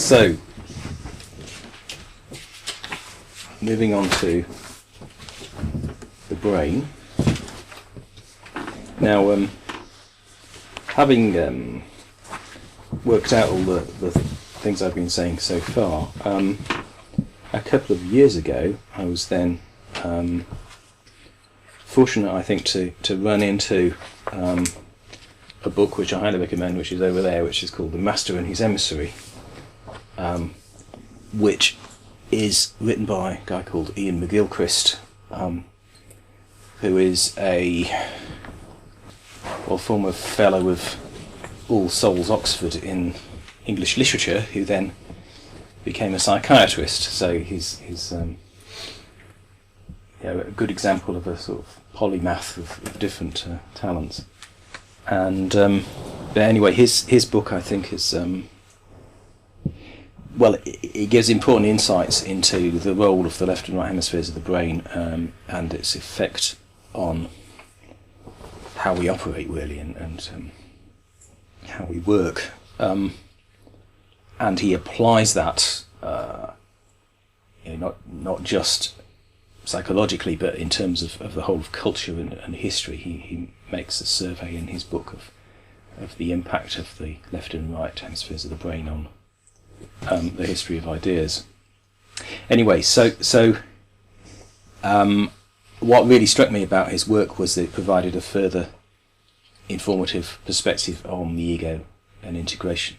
So, moving on to the brain. Now, having worked out all the things I've been saying so far, a couple of years ago I was then fortunate, I think, to run into a book which I highly recommend, which is over there, which is called The Master and His Emissary, which is written by a guy called Iain McGilchrist, who is a former fellow of All Souls, Oxford in English literature, who then became a psychiatrist. So he's a good example of a sort of polymath of different talents. And but anyway, his book, I think, is it gives important insights into the role of the left and right hemispheres of the brain and its effect on how we operate, really, and how we work. And he applies that, not just psychologically, but in terms of the whole of culture and history. He makes a survey in his book of the impact of the left and right hemispheres of the brain on the history of ideas. Anyway, so what really struck me about his work was that it provided a further informative perspective on the ego and integration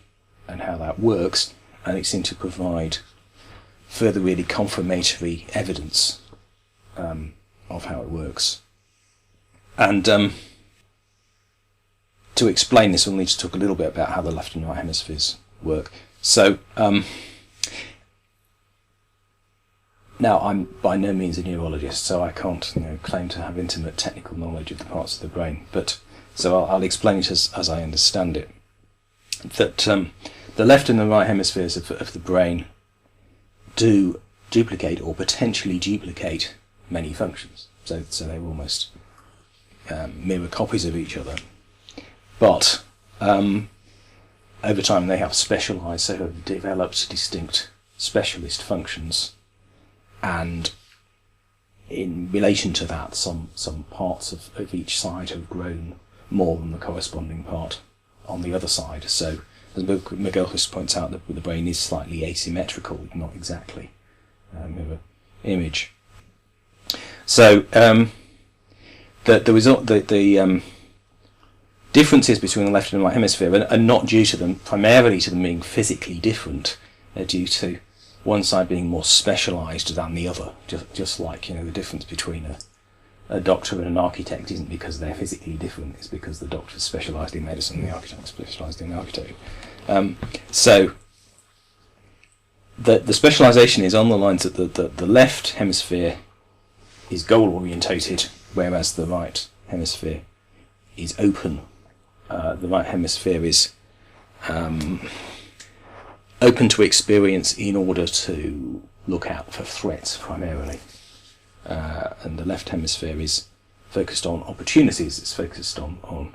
and how that works, and it seemed to provide further really confirmatory evidence of how it works. And to explain this, we'll need to talk a little bit about how the left and right hemispheres work. So, now I'm by no means a neurologist, so I can't claim to have intimate technical knowledge of the parts of the brain, but so I'll explain it as I understand it. That the left and the right hemispheres of the brain do duplicate or potentially duplicate many functions. So they're almost mirror copies of each other. But over time they have specialised, so have developed distinct specialist functions, and in relation to that, some parts of each side have grown more than the corresponding part on the other side. So, as McGilchrist points out, the brain is slightly asymmetrical, not exactly mirror image. So, the result, the differences between the left and right hemisphere are not due to them, primarily to them being physically different. They're due to one side being more specialised than the other, just like the difference between a doctor and an architect isn't because they're physically different, it's because the doctor's specialised in medicine and the architect's specialised in architecture. So the specialisation is on the lines that the left hemisphere is goal-orientated, whereas the right hemisphere is open. The right hemisphere is open to experience in order to look out for threats primarily. And the left hemisphere is focused on opportunities, it's focused on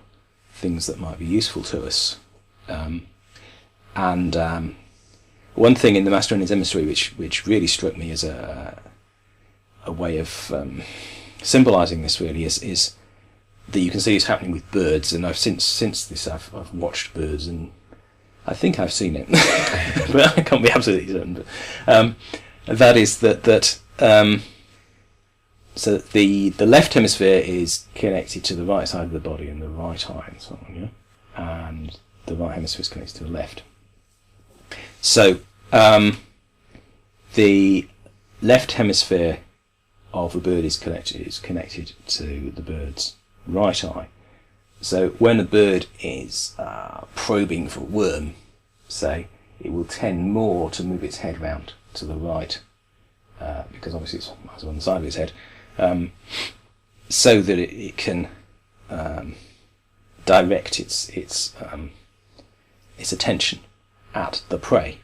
things that might be useful to us. One thing in The Master and His Emissary which really struck me as a way of symbolising this really is that you can see it's happening with birds, and I've since this I've watched birds, and I think I've seen it, but I can't be absolutely certain. But that is that. So the left hemisphere is connected to the right side of the body and the right eye and so on, and the right hemisphere is connected to the left. So the left hemisphere of a bird is connected to the bird's right eye. So when a bird is probing for a worm, say, it will tend more to move its head round to the right, because obviously it's on the side of its head, so that it can direct its attention at the prey.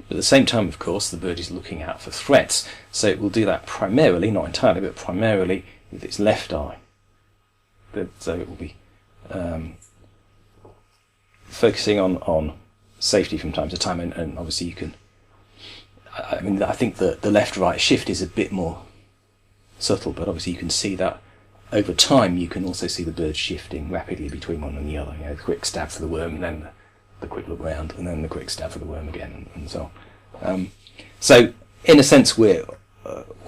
But at the same time, of course, the bird is looking out for threats, so it will do that primarily, not entirely, but primarily with its left eye. So it will be focusing on safety from time to time, and obviously you can I mean, I think that the left-right shift is a bit more subtle, but obviously you can see that over time you can also see the birds shifting rapidly between one and the other. You know, the quick stab for the worm, and then the quick look round, and then the quick stab for the worm again, and so on. So in a sense, we're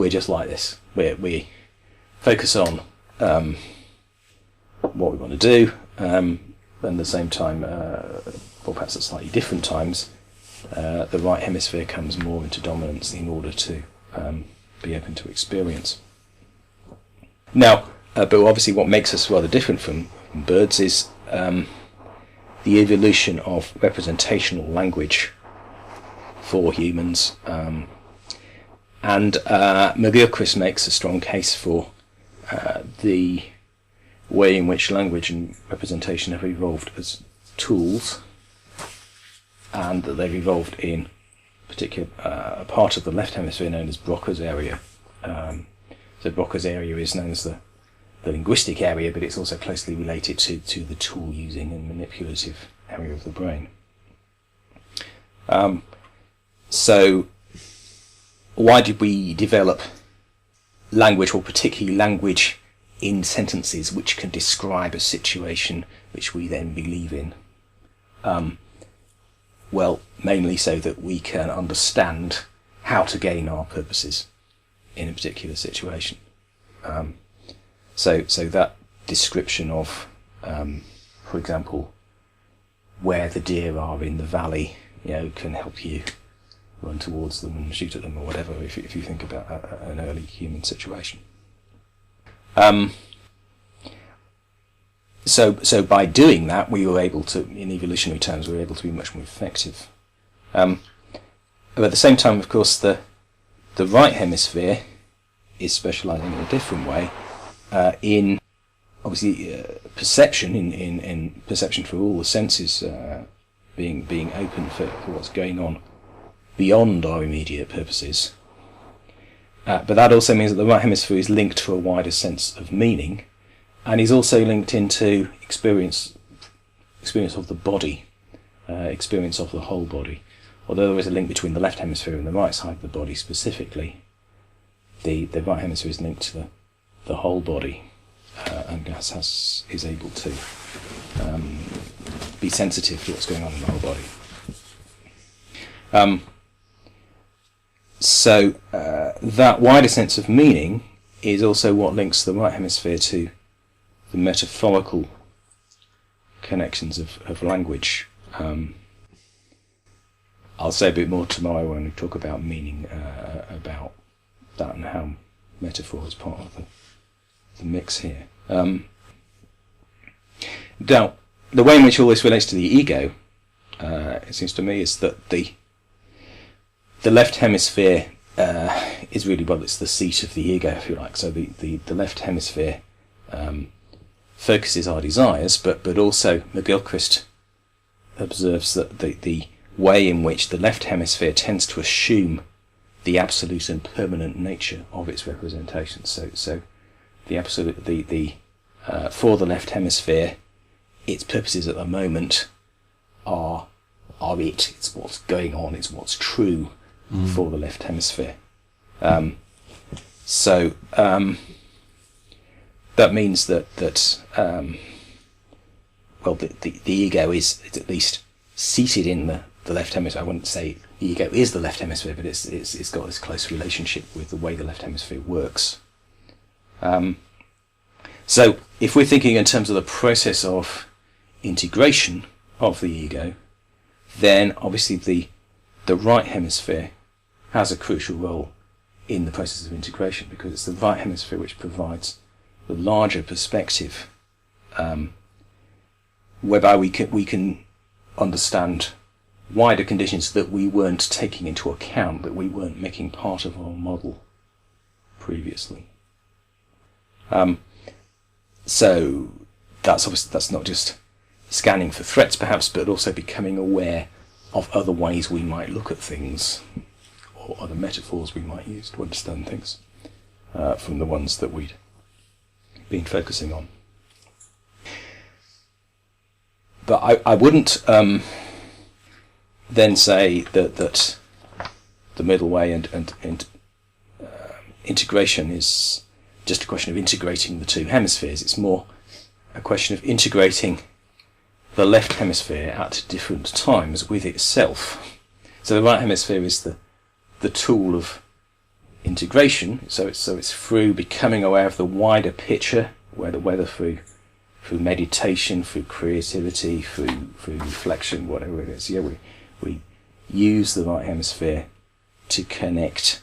just like this. We focus on what we want to do, and at the same time, or perhaps at slightly different times, the right hemisphere comes more into dominance in order to be open to experience. Now, but obviously what makes us rather different from birds is the evolution of representational language for humans. And McGilchrist makes a strong case for the way in which language and representation have evolved as tools, and that they've evolved in particular a part of the left hemisphere known as Broca's area. So Broca's area is known as the linguistic area, but it's also closely related to the tool using and manipulative area of the brain. So why did we develop language, or particularly language in sentences which can describe a situation which we then believe in? Well, mainly so that we can understand how to gain our purposes in a particular situation. So that description of, for example, where the deer are in the valley, can help you run towards them and shoot at them or whatever, if you think about an early human situation. So by doing that, we were able to, in evolutionary terms, we were able to be much more effective. But at the same time, of course, the right hemisphere is specialising in a different way in, obviously, perception, in perception for all the senses being open for what's going on beyond our immediate purposes. But that also means that the right hemisphere is linked to a wider sense of meaning, and is also linked into experience of the body, experience of the whole body. Although there is a link between the left hemisphere and the right side of the body specifically, the right hemisphere is linked to the whole body, and is able to be sensitive to what's going on in the whole body. So that wider sense of meaning is also what links the right hemisphere to the metaphorical connections of language. I'll say a bit more tomorrow when we talk about meaning, about that and how metaphor is part of the mix here. Now, the way in which all this relates to the ego, it seems to me, is that the left hemisphere is really, well, it's the seat of the ego, if you like. So the left hemisphere focuses our desires, but also McGilchrist observes that the way in which the left hemisphere tends to assume the absolute and permanent nature of its representation. So the absolute, for the left hemisphere, its purposes at the moment are it's what's going on, it's what's true for the left hemisphere. That means that the ego is at least seated in the left hemisphere. I wouldn't say the ego is the left hemisphere, but it's got this close relationship with the way the left hemisphere works. So if we're thinking in terms of the process of integration of the ego, then obviously the right hemisphere has a crucial role in the process of integration, because it's the right hemisphere which provides the larger perspective, whereby we can understand wider conditions that we weren't taking into account, that we weren't making part of our model previously. So that's not just scanning for threats perhaps, but also becoming aware of other ways we might look at things, or other metaphors we might use to understand things from the ones that we'd been focusing on. But I wouldn't then say that the middle way, and integration is just a question of integrating the two hemispheres. It's more a question of integrating the left hemisphere at different times with itself. So the right hemisphere is the tool of integration. So it's through becoming aware of the wider picture, whether through meditation, through creativity, through reflection, whatever it is. Yeah, we use the right hemisphere to connect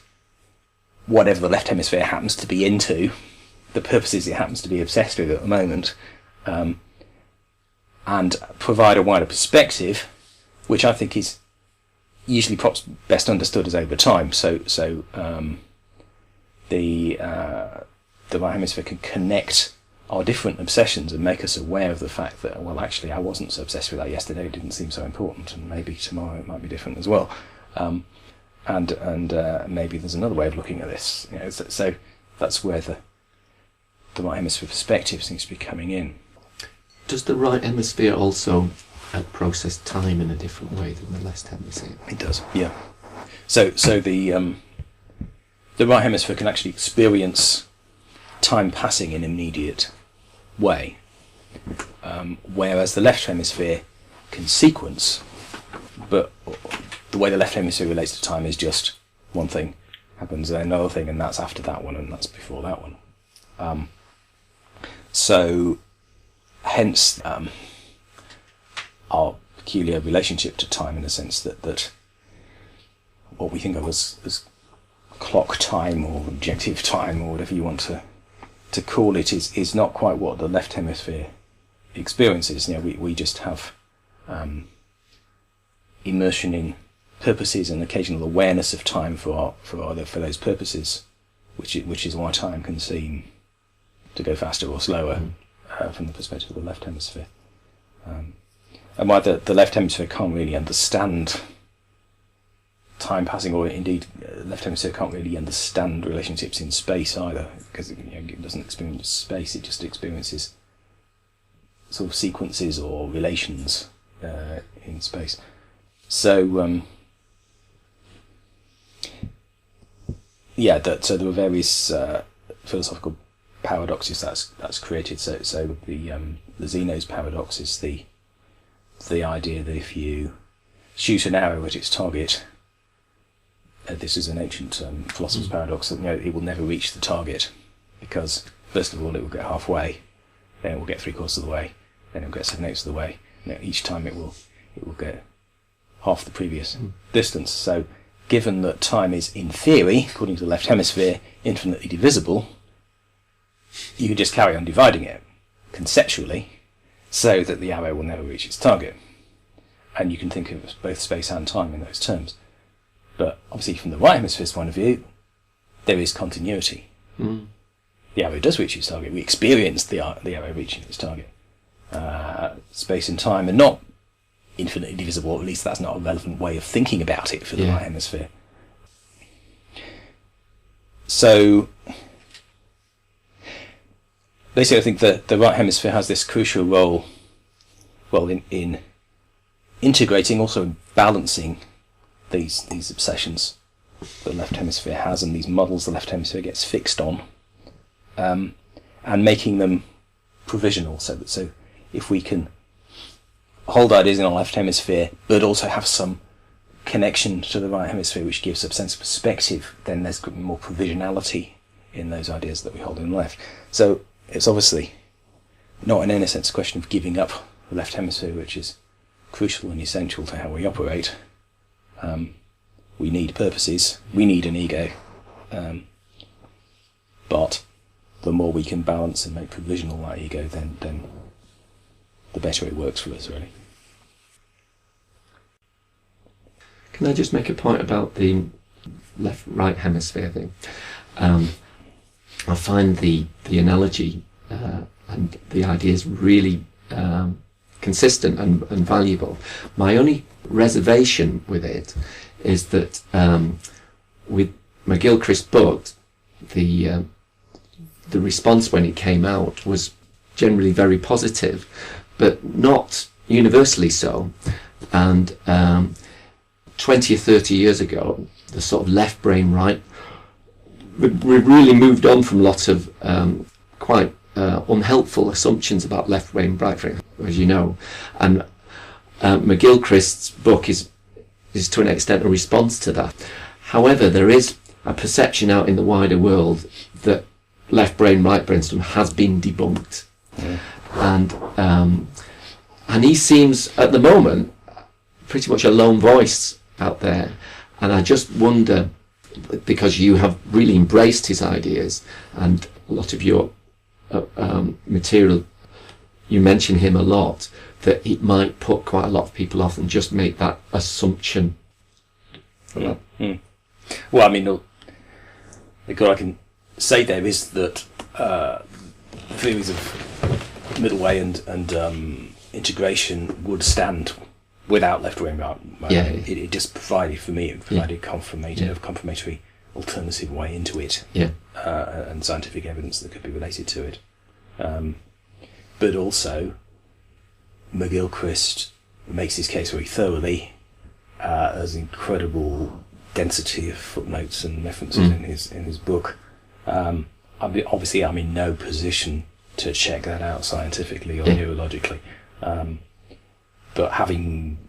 whatever the left hemisphere happens to be into, the purposes it happens to be obsessed with at the moment, and provide a wider perspective, which I think is usually perhaps best understood as over time. So the right hemisphere can connect our different obsessions and make us aware of the fact that, well, actually, I wasn't so obsessed with that yesterday; it didn't seem so important, and maybe tomorrow it might be different as well. And maybe there's another way of looking at this. You know, so that's where the right hemisphere perspective seems to be coming in. Does the right hemisphere also process time in a different way than the left hemisphere? It does, yeah. So the right hemisphere can actually experience time passing in an immediate way, whereas the left hemisphere can sequence, but the way the left hemisphere relates to time is just one thing happens, then another thing, and that's after that one, and that's before that one. So hence our peculiar relationship to time, in the sense that what we think of as clock time or objective time or whatever you want to call it is not quite what the left hemisphere experiences. You know, we just have immersion in purposes and occasional awareness of time for those purposes, which is why time can seem to go faster or slower from the perspective of the left hemisphere, and why the left hemisphere can't really understand time passing, or indeed left hemisphere can't really understand relationships in space either, because it doesn't experience space, it just experiences sort of sequences or relations in space. So so there were various philosophical paradoxes that's created. So the Zeno's paradox is the idea that if you shoot an arrow at its target, this is an ancient philosopher's paradox, that it will never reach the target, because first of all it will get halfway, then it will get 3/4 of the way, then it will get 7/8 of the way. Each time it will get half the previous distance. So given that time is, in theory, according to the left hemisphere, infinitely divisible, you can just carry on dividing it conceptually so that the arrow will never reach its target. And you can think of both space and time in those terms. But obviously from the right hemisphere's point of view, there is continuity. The arrow does reach its target. We experience the arrow reaching its target. Space and time are not infinitely divisible, or at least that's not a relevant way of thinking about it for the right hemisphere. So basically I think that the right hemisphere has this crucial role, in integrating, also in balancing these obsessions the left hemisphere has, and these models the left hemisphere gets fixed on, and making them provisional, so if we can hold ideas in our left hemisphere but also have some connection to the right hemisphere which gives a sense of perspective, then there's more provisionality in those ideas that we hold in the left. So it's obviously not in any sense a question of giving up the left hemisphere, which is crucial and essential to how we operate. We need purposes, we need an ego, but the more we can balance and make provisional that ego, then the better it works for us, really. Can I just make a point about the left-right hemisphere thing? I find the analogy and the ideas really consistent and valuable. My only reservation with it is that with McGilchrist's book, the response when it came out was generally very positive, but not universally so. And 20 or 30 years ago, the sort of left brain, right, we've really moved on from lots of quite unhelpful assumptions about left brain, right brain, as you know. And McGilchrist's book is to an extent a response to that. However, there is a perception out in the wider world that left brain, right brain syndrome has been debunked. Yeah. And he seems, at the moment, pretty much a lone voice out there. And I just wonder, because you have really embraced his ideas, and a lot of your material, you mention him a lot, that it might put quite a lot of people off and just make that assumption. Well, I mean, all I can say there is that theories of middle way and integration would stand without left brain, right. Yeah. It just provided, for me, confirmatory alternative way into it, and scientific evidence that could be related to it. But also, McGilchrist makes his case very thoroughly. There's incredible density of footnotes and references in his book. Obviously, I'm in no position to check that out scientifically or neurologically. But having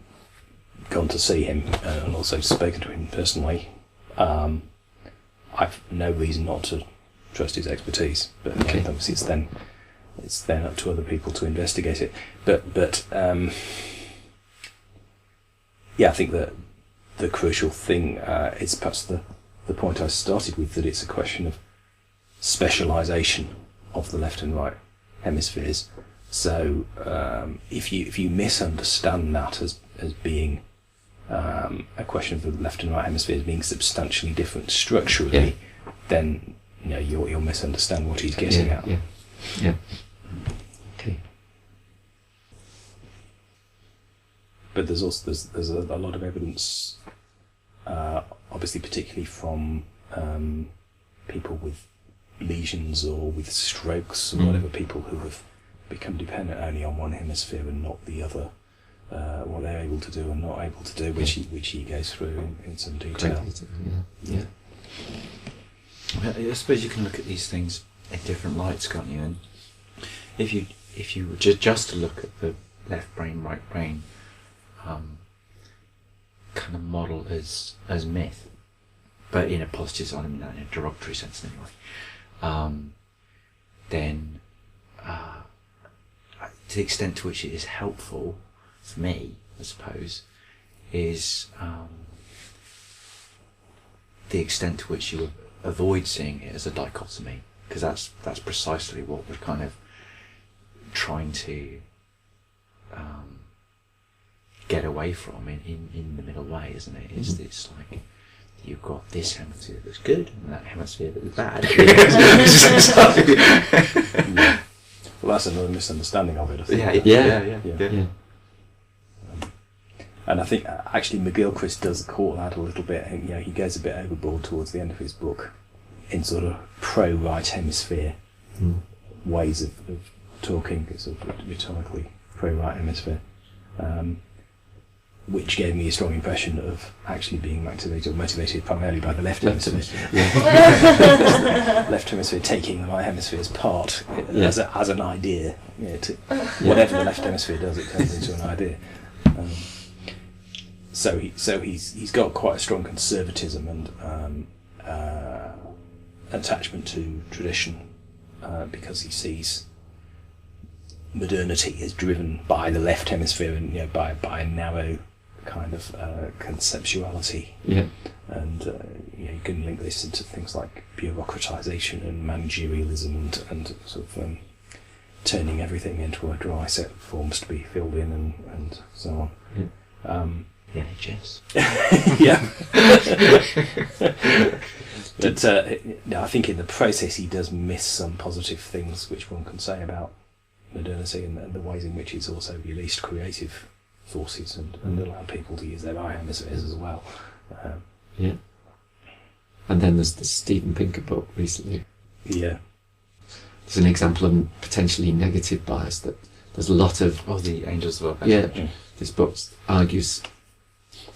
gone to see him and also spoken to him personally, I've no reason not to trust his expertise. But obviously, it's then up to other people to investigate it. But I think that the crucial thing is perhaps the point I started with, that it's a question of specialisation of the left and right hemispheres. So if you misunderstand that as being a question of the left and right hemispheres being substantially different structurally, then you'll misunderstand what he's getting at. Yeah. Okay. But there's also there's a lot of evidence, obviously particularly from people with lesions or with strokes or whatever, people who have become dependent only on one hemisphere and not the other, what they're able to do and not able to do, which he goes through in some detail. Yeah. Well, I suppose you can look at these things in different lights, can't you? And if you were just to look at the left brain, right brain kind of model as myth, but in a positive sense, I mean that in a derogatory sense anyway, then to the extent to which it is helpful for me, I suppose, is the extent to which you avoid seeing it as a dichotomy, because that's precisely what we're kind of trying to get away from in the middle way, isn't it? Is this like you've got this hemisphere that's good and that hemisphere that's bad. Well, that's another misunderstanding of it, I think. Yeah. And I think actually McGilchrist does call that a little bit. He goes a bit overboard towards the end of his book in sort of pro-right hemisphere ways of talking, sort of rhetorically pro-right hemisphere, which gave me a strong impression of actually being motivated primarily by the left hemisphere. Left hemisphere taking the right hemisphere's part as an idea. Whatever the left hemisphere does, it turns into an idea. So he's got quite a strong conservatism and attachment to tradition, because he sees modernity as driven by the left hemisphere and by a narrow kind of conceptuality. And you can link this into things like bureaucratisation and managerialism and sort of turning everything into a dry set of forms to be filled in and so on. The NHS. But I think in the process he does miss some positive things which one can say about modernity and the ways in which it's also released creative forces and allowed people to use their eye hemispheres as well. And then there's the Steven Pinker book recently. Yeah. There's an example of potentially negative bias, that there's a lot of... the Angels of This book argues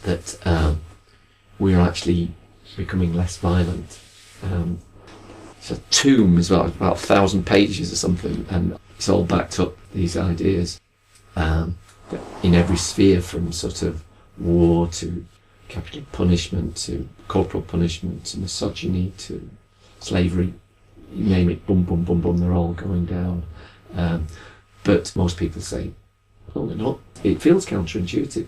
that we're actually becoming less violent. It's a tome is about 1,000 pages or something, and it's all backed up, these ideas, in every sphere, from sort of war to capital punishment to corporal punishment to misogyny to slavery, you name it, boom, boom, boom, boom, they're all going down. But most people say, oh, no, it feels counterintuitive.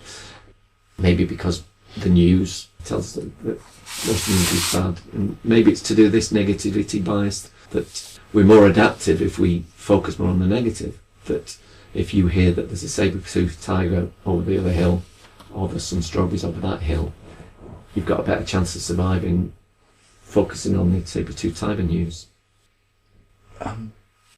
Maybe because the news tells them that most news is bad, and maybe it's to do with this negativity bias, that we're more adaptive if we focus more on the negative, that if you hear that there's a saber-toothed tiger over the other hill, or there's some strawberries over that hill, you've got a better chance of surviving focusing on the saber-toothed tiger news.